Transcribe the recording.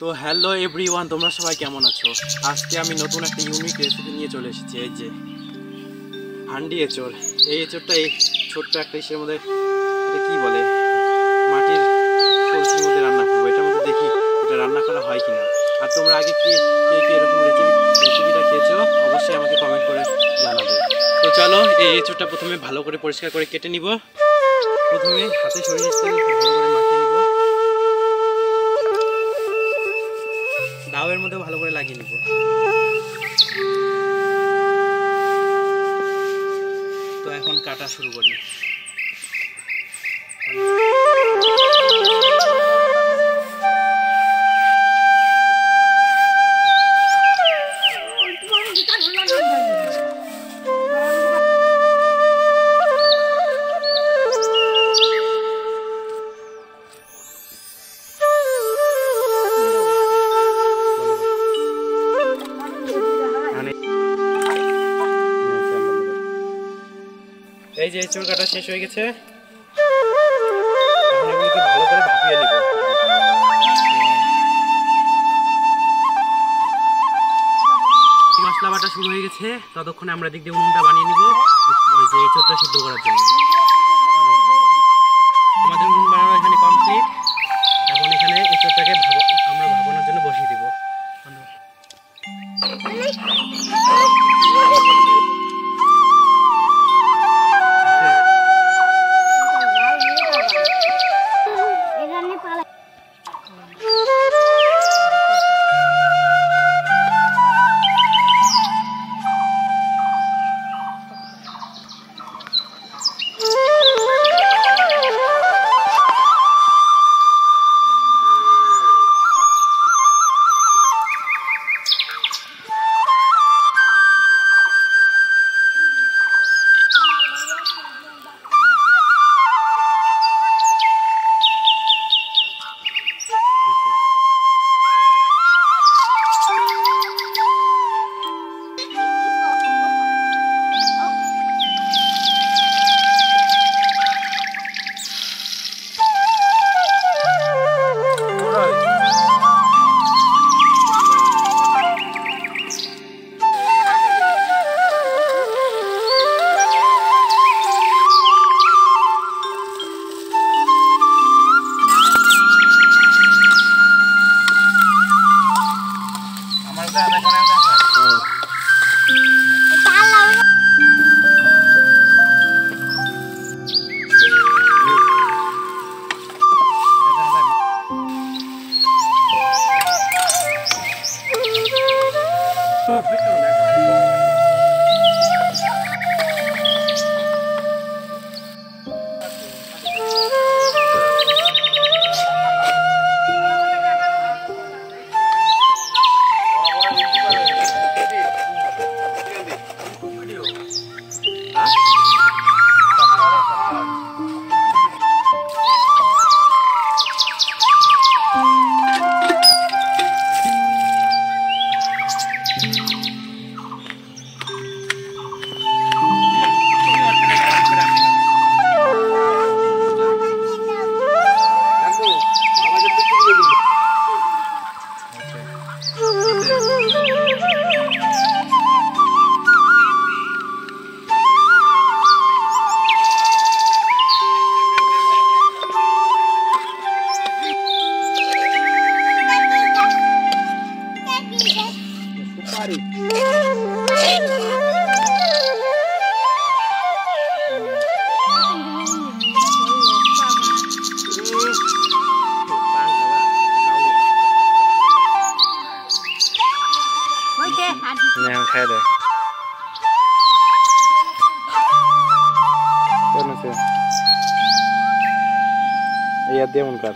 তো hello everyone, তোমরা সবাই কেমন আছো? আজকে আমি নতুন একটা ইউনিক রেসিপি নিয়ে চলে এসেছি। এই যে হান্ডি এঁচড়। এই এঁচড়টা এই ছোট্ট একটা ইসের মধ্যে, এটা কি বলে, মাটির কলসির মধ্যে রান্না করবো। এটার মধ্যে দেখি এটা রান্না করা হয় কিনা। আর তোমরা আগে কে কে এরকম রেসিপিটা খেয়েছো অবশ্যই আমাকে কমেন্ট করে জানাবে। তো চলো এই এঁচড়টা প্রথমে ভালো করে পরিষ্কার করে কেটে নিব। প্রথমে হাতে সরিষার তেল ভালো করে মাখিয়ে নিব, দাওয়ের মধ্যে ভালো করে লাগিয়ে নিব। তো এখন কাটা শুরু করি। এই যে এঁচড় কাটা শেষ হয়ে গেছে, এখন এগুলোকে ভালো করে ভাপিয়ে নিব। মশলা বাটা শুরু হয়ে গেছে, ততক্ষণে আমরা দিক দিয়ে উনুনটা বানিয়ে নিব ওই যে এঁচড়টা সিদ্ধ করার জন্য। আমাদের উনুন বানানো এখানে কমপ্লিট। এখন এখানে এঁচড়টাকে আমরা ভাপানোর জন্য বসিয়ে দিব। খাই দে ইয়াদ দিয়ে মন কর।